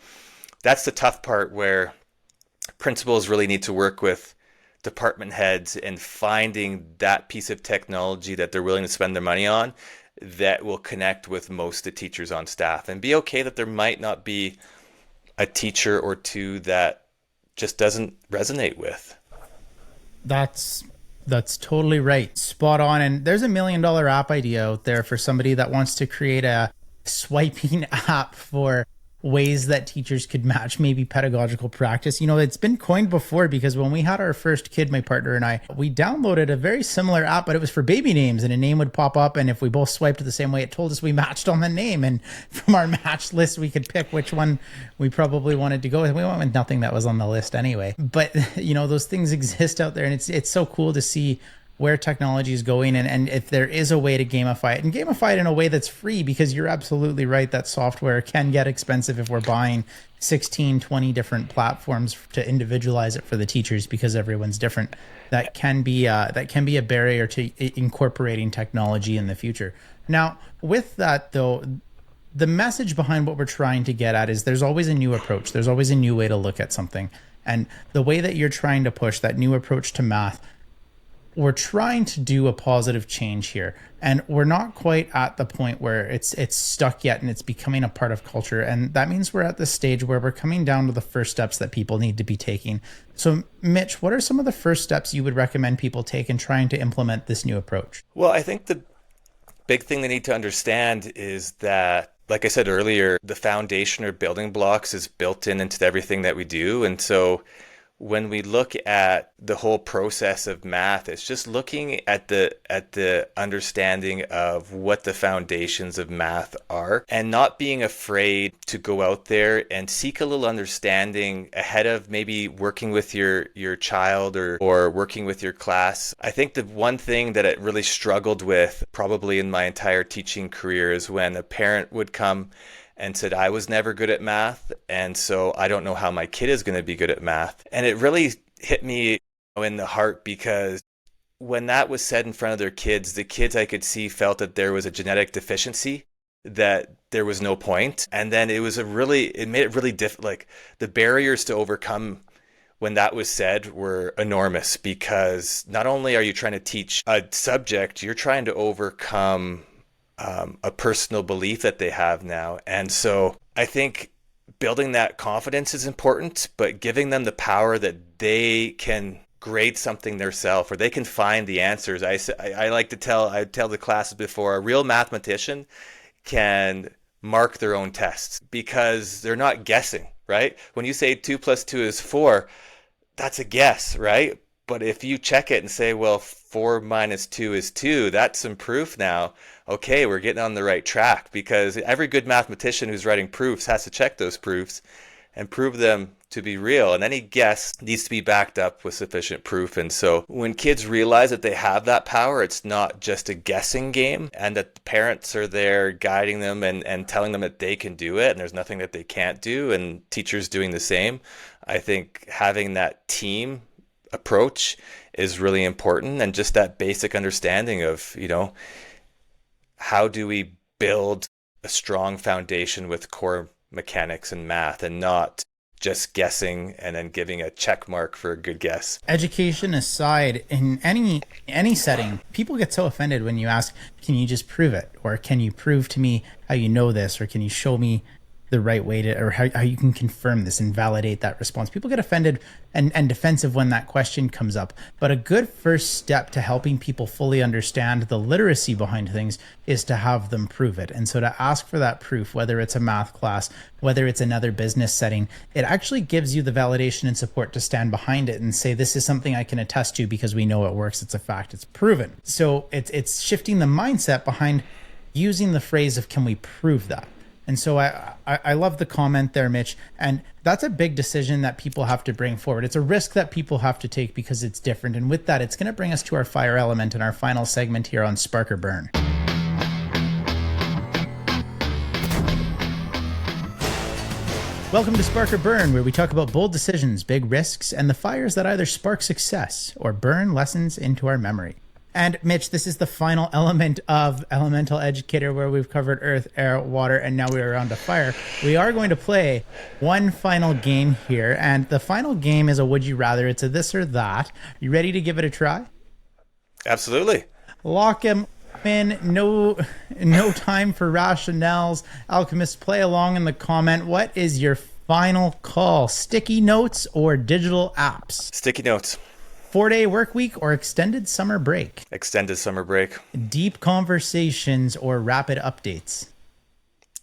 that's the tough part, where principals really need to work with department heads in finding that piece of technology that they're willing to spend their money on that will connect with most of the teachers on staff, and be okay that there might not be a teacher or two that just doesn't resonate with. That's totally right. Spot on. And there's $1 million app idea out there for somebody that wants to create a swiping app for ways that teachers could match maybe pedagogical practice. It's been coined before, because when we had our first kid, my partner and I, we downloaded a very similar app, but it was for baby names, and a name would pop up, and if we both swiped the same way, it told us we matched on the name, and from our match list we could pick which one we probably wanted to go with. We went with nothing that was on the list anyway. But those things exist out there, and it's so cool to see where technology is going, and if there is a way to gamify it, and gamify it in a way that's free, because you're absolutely right, that software can get expensive if we're buying 16, 20 different platforms to individualize it for the teachers, because everyone's different. That can be a barrier to incorporating technology in the future. Now, with that though, the message behind what we're trying to get at is there's always a new approach. There's always a new way to look at something. And the way that you're trying to push that new approach to math, we're trying to do a positive change here, and we're not quite at the point where it's stuck yet and it's becoming a part of culture. And that means we're at the stage where we're coming down to the first steps that people need to be taking. So Mitch, what are some of the first steps you would recommend people take in trying to implement this new approach? Well, I think the big thing they need to understand is that, like I said earlier, the foundation or building blocks is built into everything that we do. And so when we look at the whole process of math, it's just looking at the understanding of what the foundations of math are, and not being afraid to go out there and seek a little understanding ahead of maybe working with your child or working with your class. I think the one thing that I really struggled with probably in my entire teaching career is when a parent would come and said, I was never good at math, and so I don't know how my kid is going to be good at math. And it really hit me in the heart, because when that was said in front of their kids, the kids I could see felt that there was a genetic deficiency, that there was no point. And then it made it really like the barriers to overcome when that was said were enormous, because not only are you trying to teach a subject, you're trying to overcome a personal belief that they have now. And so I think building that confidence is important, but giving them the power that they can grade something themselves, or they can find the answers. I like to tell the classes before, a real mathematician can mark their own tests, because they're not guessing, right? When you say 2 + 2 is 4, that's a guess, right? But if you check it and say, well, 4 minus 2 is 2, that's some proof now. Okay, we're getting on the right track, because every good mathematician who's writing proofs has to check those proofs and prove them to be real. And any guess needs to be backed up with sufficient proof. And so when kids realize that they have that power, it's not just a guessing game, and that the parents are there guiding them and telling them that they can do it and there's nothing that they can't do, and teachers doing the same. I think having that team approach is really important, and just that basic understanding of, how do we build a strong foundation with core mechanics and math, and not just guessing and then giving a check mark for a good guess. Education aside, in any setting, people get so offended when you ask, can you just prove it? Or can you prove to me how you know this? Or can you show me the right way to, or how you can confirm this and validate that response? People get offended and defensive when that question comes up. But a good first step to helping people fully understand the literacy behind things is to have them prove it. And so to ask for that proof, whether it's a math class, whether it's another business setting, it actually gives you the validation and support to stand behind it and say, this is something I can attest to because we know it works. It's a fact. It's proven. So it's shifting the mindset behind using the phrase of, can we prove that? And so I love the comment there, Mitch. And that's a big decision that people have to bring forward. It's a risk that people have to take because it's different. And with that, it's going to bring us to our fire element in our final segment here on Spark or Burn. Welcome to Spark or Burn, where we talk about bold decisions, big risks, and the fires that either spark success or burn lessons into our memory. And Mitch, this is the final element of Elemental Educator, where we've covered earth, air, water, and now we're around to fire. We are going to play one final game here, and the final game is a would you rather. It's a this or that. You ready to give it a try? Absolutely. Lock him in. No time for rationales. Alchemists, play along in the comment. What is your final call? Sticky notes or digital apps? Sticky notes. 4-day work week or extended summer break? Extended summer break. Deep conversations or rapid updates?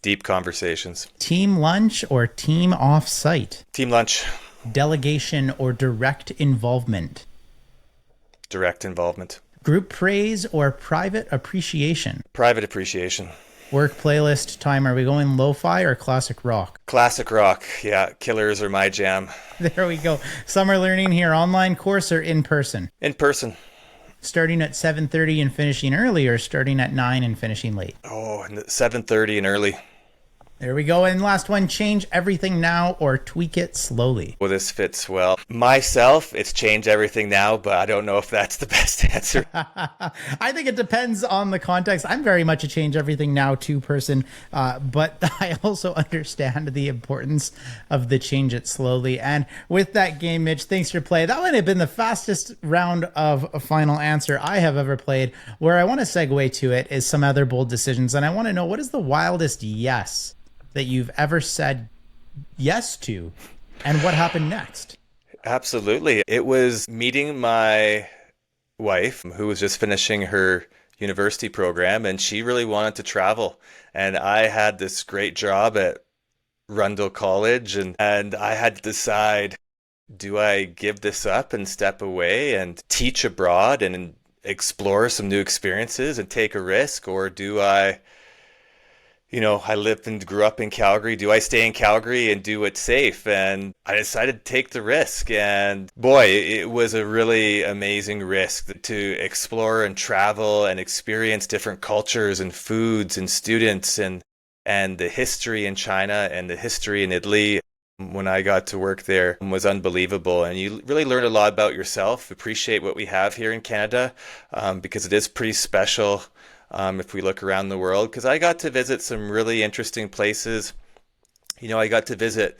Deep conversations. Team lunch or team off-site? Team lunch. Delegation or direct involvement? Direct involvement. Group praise or private appreciation? Private appreciation. Work playlist time. Are we going lo-fi or classic rock? Classic rock. Yeah, Killers are my jam. There we go. Summer learning here, online course or in person? In person. Starting at 7:30 and finishing early, or starting at 9 and finishing late? 7:30 and early. There we go. And last one, change everything now or tweak it slowly? Well, this fits well. Myself, it's change everything now, but I don't know if that's the best answer. I think it depends on the context. I'm very much a change everything now to person, but I also understand the importance of the change it slowly. And with that game, Mitch, thanks for play. That would have been the fastest round of a final answer I have ever played. Where I want to segue to it is some other bold decisions. And I want to know, what is the wildest yes that you've ever said yes to, and what happened next? Absolutely. It was meeting my wife, who was just finishing her university program, and she really wanted to travel. And I had this great job at Rundle College, and I had to decide, do I give this up and step away and teach abroad and explore some new experiences and take a risk, or do I lived and grew up in Calgary. Do I stay in Calgary and do what's safe? And I decided to take the risk. And boy, it was a really amazing risk to explore and travel and experience different cultures and foods and students and the history in China and the history in Italy. When I got to work there, was unbelievable. And you really learn a lot about yourself, appreciate what we have here in Canada, because it is pretty special. If we look around the world, because I got to visit some really interesting places. I got to visit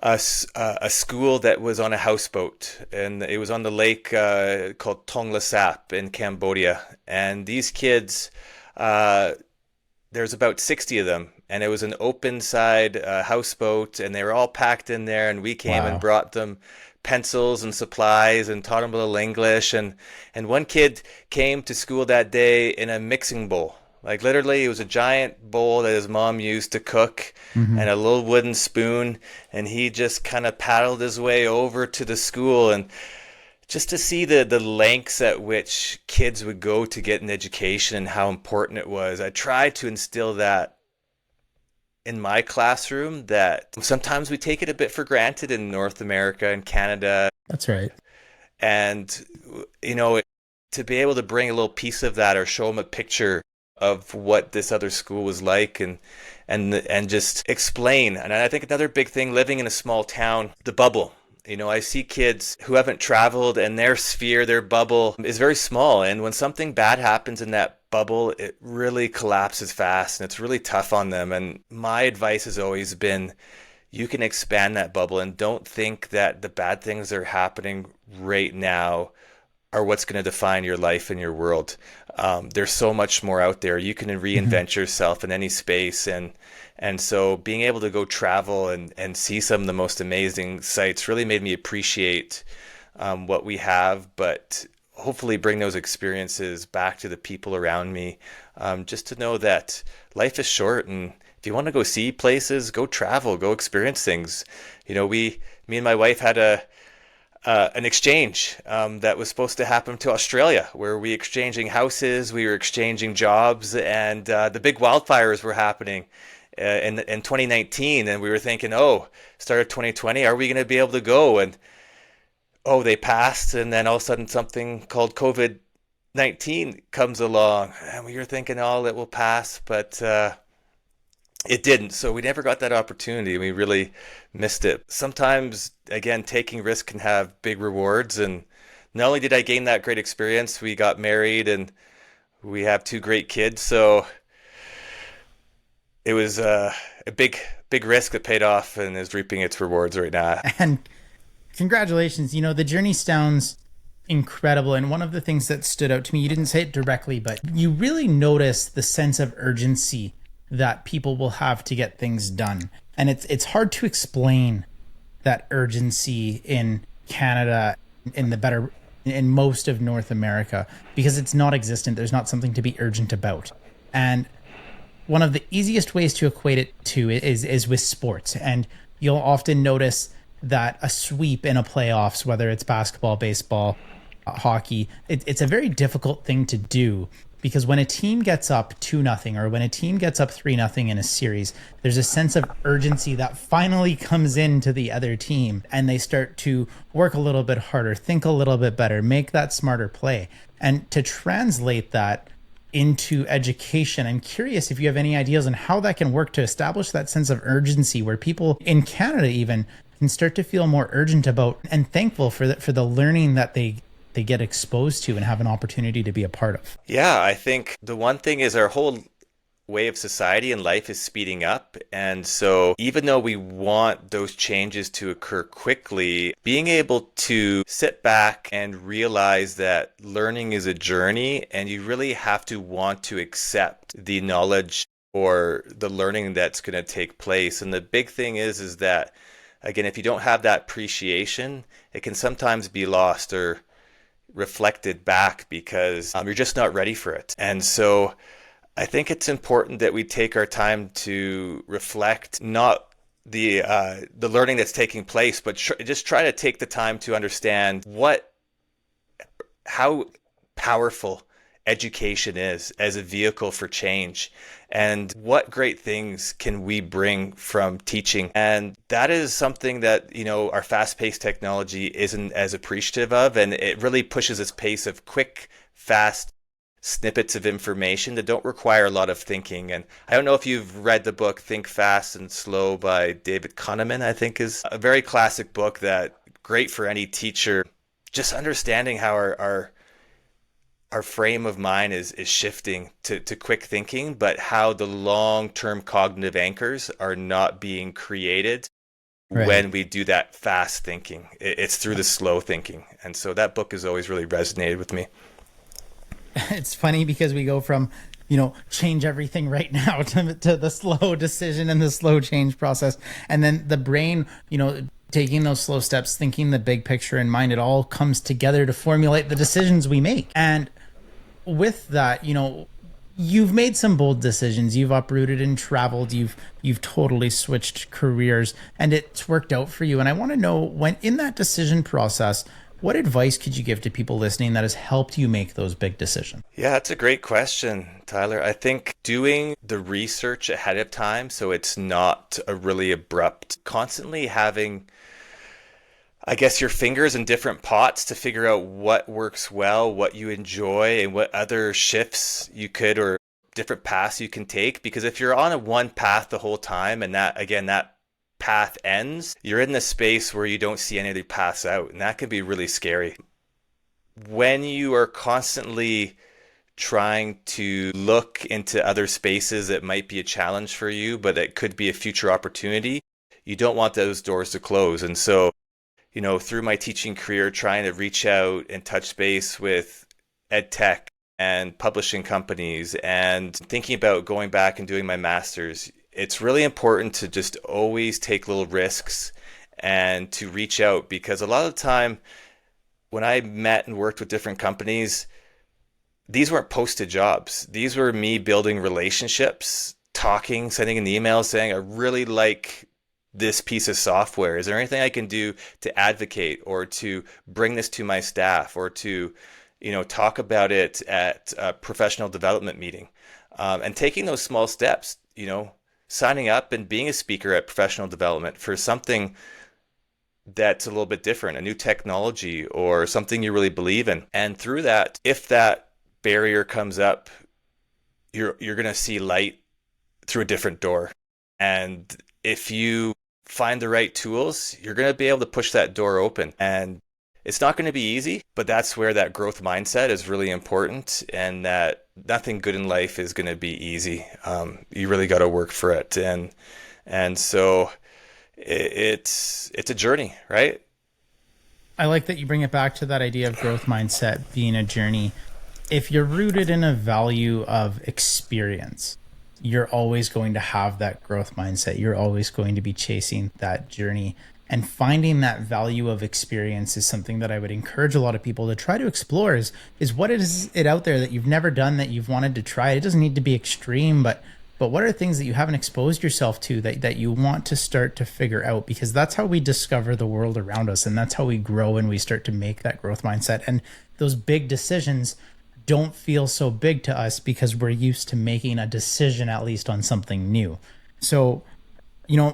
a school that was on a houseboat, and it was on the lake called Tongla Sap in Cambodia. And these kids, there's about 60 of them, and it was an open side houseboat, and they were all packed in there, and we came and brought them pencils and supplies and taught him a little English. And one kid came to school that day in a mixing bowl. Like literally, it was a giant bowl that his mom used to cook, and a little wooden spoon. And he just kind of paddled his way over to the school and just to see the lengths at which kids would go to get an education and how important it was. I tried to instill that in my classroom, that sometimes we take it a bit for granted in North America and Canada. That's right. And, you know, to be able to bring a little piece of that or show them a picture of what this other school was like, and just explain. And I think another big thing, living in a small town, the bubble. You know, I see kids who haven't traveled and their sphere, their bubble is very small. And when something bad happens in that bubble, it really collapses fast and it's really tough on them. And my advice has always been, you can expand that bubble and don't think that the bad things that are happening right now are what's going to define your life and your world. There's so much more out there. You can reinvent yourself in any space. And so being able to go travel and see some of the most amazing sites really made me appreciate what we have, but hopefully bring those experiences back to the people around me, just to know that life is short, and if you want to go see places, go travel, go experience things. You know, me and my wife had an exchange that was supposed to happen to Australia, where we exchanging houses, we were exchanging jobs, and the big wildfires were happening in 2019, and we were thinking, oh, start of 2020, are we going to be able to go? And oh, they passed, and then all of a sudden something called COVID-19 comes along, and we were thinking, oh, it will pass, but it didn't. So we never got that opportunity. We really missed it. Sometimes, again, taking risk can have big rewards. And not only did I gain that great experience, we got married and we have 2 great kids. So it was a big risk that paid off and is reaping its rewards right now. And congratulations. You know, the journey sounds incredible. And one of the things that stood out to me, you didn't say it directly, but you really notice the sense of urgency that people will have to get things done. And it's hard to explain that urgency in Canada, in most of North America, because it's not existent. There's not something to be urgent about. And one of the easiest ways to equate it to is with sports. And you'll often notice that a sweep in a playoffs, whether it's basketball, baseball, hockey, it's a very difficult thing to do. Because when a team gets up 2-0 or when a team gets up 3-0 in a series, there's a sense of urgency that finally comes into the other team, and they start to work a little bit harder, think a little bit better, make that smarter play. And to translate that into education, I'm curious if you have any ideas on how that can work to establish that sense of urgency where people in Canada even can start to feel more urgent about and thankful for the learning that they get exposed to and have an opportunity to be a part of. Yeah, I think the one thing is our whole way of society and life is speeding up. And so even though we want those changes to occur quickly, being able to sit back and realize that learning is a journey and you really have to want to accept the knowledge or the learning that's going to take place. And the big thing is that, again, if you don't have that appreciation, it can sometimes be lost or reflected back because you're just not ready for it. And so I think it's important that we take our time to reflect not the learning that's taking place, but just try to take the time to understand how powerful education is as a vehicle for change, and what great things can we bring from teaching. And that is something that, you know, our fast-paced technology isn't as appreciative of, and it really pushes its pace of quick, fast snippets of information that don't require a lot of thinking. And I don't know if you've read the book Think Fast and Slow by David Kahneman, I think is a very classic book that great for any teacher. Just understanding how our frame of mind is shifting to quick thinking, but how the long-term cognitive anchors are not being created when we do that fast thinking. It's through the slow thinking. And so that book has always really resonated with me. It's funny because we go from, you know, change everything right now to the slow decision and the slow change process. And then the brain, you know, taking those slow steps, thinking the big picture in mind, it all comes together to formulate the decisions we make. And with that, you know, you've made some bold decisions. You've uprooted and traveled. You've totally switched careers, and it's worked out for you. And I want to know, when in that decision process, What advice could you give to people listening that has helped you make those big decisions? Yeah, that's a great question, Tyler. I think doing the research ahead of time so it's not a really abrupt, constantly having, I guess, your fingers in different pots to figure out what works well, what you enjoy, and what other shifts you could or different paths you can take. Because if you're on a one path the whole time and that path ends, you're in the space where you don't see any other paths out, and that can be really scary. When you are constantly trying to look into other spaces that might be a challenge for you, but that could be a future opportunity, you don't want those doors to close. And so, through my teaching career, trying to reach out and touch base with EdTech and publishing companies and thinking about going back and doing my master's, it's really important to just always take little risks and to reach out, because a lot of the time when I met and worked with different companies, these weren't posted jobs. These were me building relationships, talking, sending an email saying, I really like this piece of software. Is there anything I can do to advocate or to bring this to my staff or to, talk about it at a professional development meeting? And taking those small steps, signing up and being a speaker at professional development for something that's a little bit different, a new technology or something you really believe in. And through that, if that barrier comes up, you're going to see light through a different door. And if you find the right tools, you're going to be able to push that door open. And it's not going to be easy, but that's where that growth mindset is really important, and that nothing good in life is going to be easy. You really got to work for it. And so it's a journey, right? I like that you bring it back to that idea of growth mindset being a journey. If you're rooted in a value of experience, you're always going to have that growth mindset. You're always going to be chasing that journey. And finding that value of experience is something that I would encourage a lot of people to try to explore is what is it out there that you've never done that you've wanted to try? It doesn't need to be extreme, but what are things that you haven't exposed yourself to that you want to start to figure out? Because that's how we discover the world around us, and that's how we grow and we start to make that growth mindset. And those big decisions don't feel so big to us because we're used to making a decision at least on something new. So,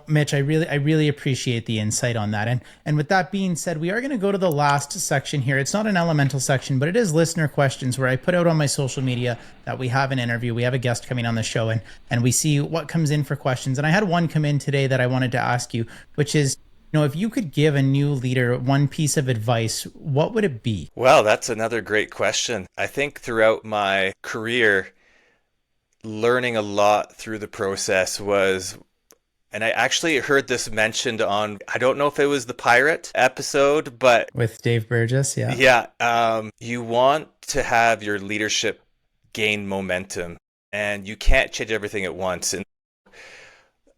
Mitch, I really appreciate the insight on that. And with that being said, we are going to go to the last section here. It's not an elemental section, but it is listener questions, where I put out on my social media that we have an interview. We have a guest coming on the show, and we see what comes in for questions. And I had one come in today that I wanted to ask you, which is, if you could give a new leader one piece of advice, what would it be? Well, that's another great question. I think throughout my career, learning a lot through the process was, and I actually heard this mentioned on, I don't know if it was the Pirate episode, but with Dave Burgess, yeah. Yeah. You want to have your leadership gain momentum, and you can't change everything at once. And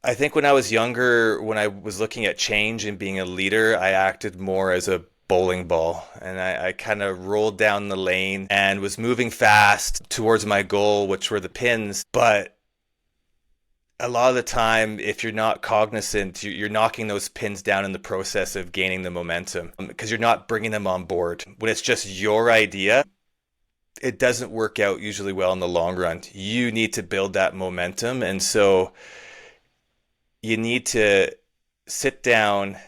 I think when I was younger, when I was looking at change and being a leader, I acted more as a bowling ball, and I kind of rolled down the lane and was moving fast towards my goal, which were the pins. But a lot of the time, if you're not cognizant, you're knocking those pins down in the process of gaining the momentum, because you're not bringing them on board. When it's just your idea, it doesn't work out usually well in the long run. You need to build that momentum. And so you need to sit down,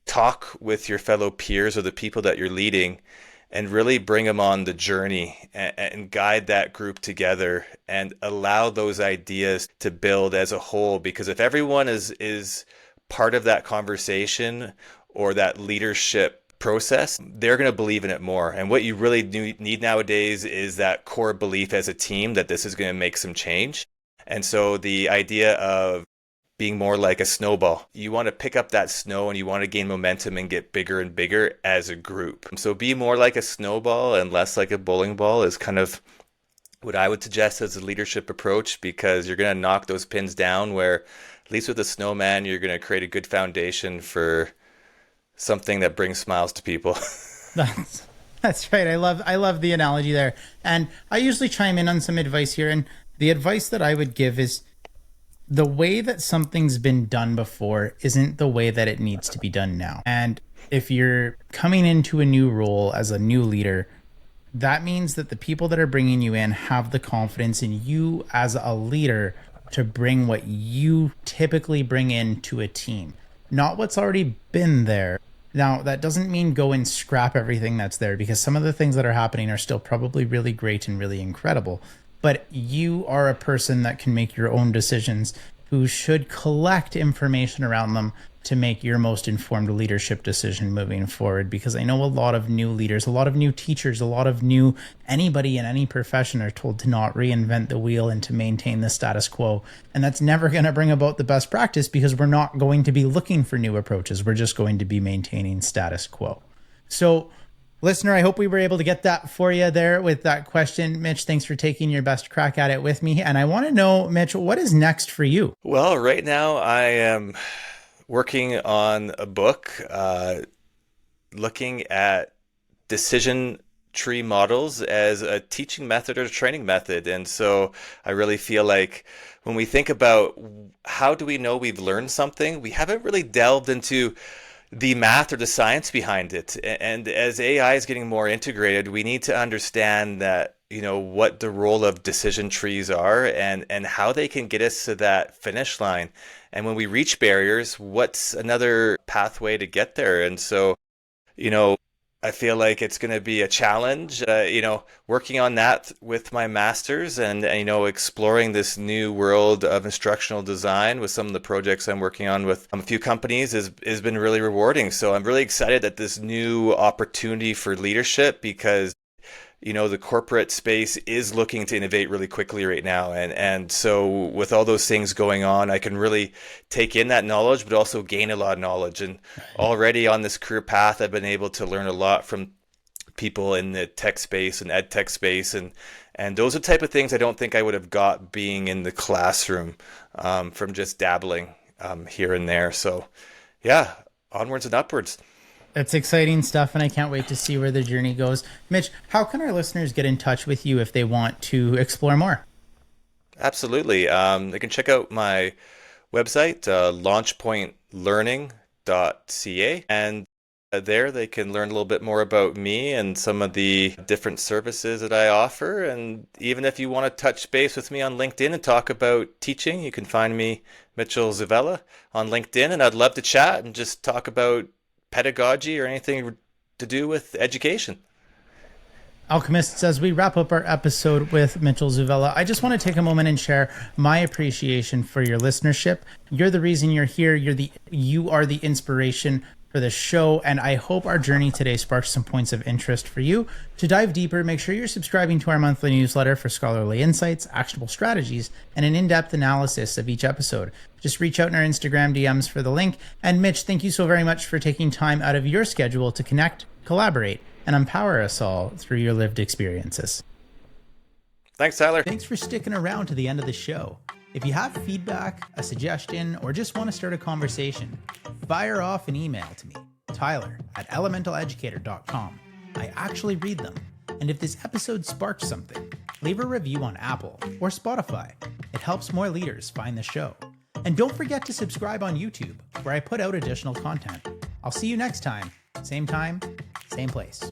talk with your fellow peers or the people that you're leading, and really bring them on the journey and guide that group together and allow those ideas to build as a whole. Because if everyone is part of that conversation or that leadership process, they're going to believe in it more. And what you really need nowadays is that core belief as a team that this is going to make some change. And so the idea of being more like a snowball, you want to pick up that snow and you want to gain momentum and get bigger and bigger as a group. So be more like a snowball and less like a bowling ball is kind of what I would suggest as a leadership approach, because you're going to knock those pins down, where at least with a snowman, you're going to create a good foundation for something that brings smiles to people. That's right. I love the analogy there. And I usually chime in on some advice here. And the advice that I would give is, the way that something's been done before isn't the way that it needs to be done now. And If you're coming into a new role as a new leader, that means that the people that are bringing you in have the confidence in you as a leader to bring what you typically bring into a team, not what's already been there. Now, that doesn't mean go and scrap everything that's there, because some of the things that are happening are still probably really great and really incredible. But you are a person that can make your own decisions, who should collect information around them to make your most informed leadership decision moving forward. Because I know a lot of new leaders, a lot of new teachers, a lot of new anybody in any profession are told to not reinvent the wheel and to maintain the status quo. And that's never going to bring about the best practice, because we're not going to be looking for new approaches. We're just going to be maintaining status quo. So, listener, I hope we were able to get that for you there with that question. Mitch, thanks for taking your best crack at it with me. And I want to know, Mitch, what is next for you? Well, right now I am working on a book looking at decision tree models as a teaching method or training method. And so I really feel like when we think about how do we know we've learned something, we haven't really delved into the math or the science behind it. And as AI is getting more integrated, we need to understand that, what the role of decision trees are and how they can get us to that finish line. And when we reach barriers, what's another pathway to get there? And so, I feel like it's going to be a challenge, working on that with my masters and, exploring this new world of instructional design with some of the projects I'm working on with a few companies has been really rewarding. So I'm really excited at this new opportunity for leadership, because the corporate space is looking to innovate really quickly right now. And so with all those things going on, I can really take in that knowledge, but also gain a lot of knowledge. And already on this career path, I've been able to learn a lot from people in the tech space and EdTech space. And those are the type of things I don't think I would have got being in the classroom from just dabbling here and there. So yeah, onwards and upwards. That's exciting stuff, and I can't wait to see where the journey goes. Mitch, how can our listeners get in touch with you if they want to explore more? Absolutely. They can check out my website, launchpointlearning.ca, and there they can learn a little bit more about me and some of the different services that I offer. And even if you want to touch base with me on LinkedIn and talk about teaching, you can find me, Mitch Zuvela, on LinkedIn, and I'd love to chat and just talk about pedagogy or anything to do with education. Alchemists, as we wrap up our episode with Mitch Zuvela, I just want to take a moment and share my appreciation for your listenership. You're the reason you're here. You are the inspiration for the show, and I hope our journey today sparks some points of interest for you. To dive deeper, make sure you're subscribing to our monthly newsletter for scholarly insights, actionable strategies, and an in-depth analysis of each episode. Just reach out in our Instagram DMs for the link. And Mitch, thank you so very much for taking time out of your schedule to connect, collaborate, and empower us all through your lived experiences. Thanks, Tyler. Thanks for sticking around to the end of the show. If you have feedback, a suggestion, or just want to start a conversation, fire off an email to me, tyler@elementaleducator.com. I actually read them. And if this episode sparked something, leave a review on Apple or Spotify. It helps more leaders find the show. And don't forget to subscribe on YouTube, where I put out additional content. I'll see you next time, same same place.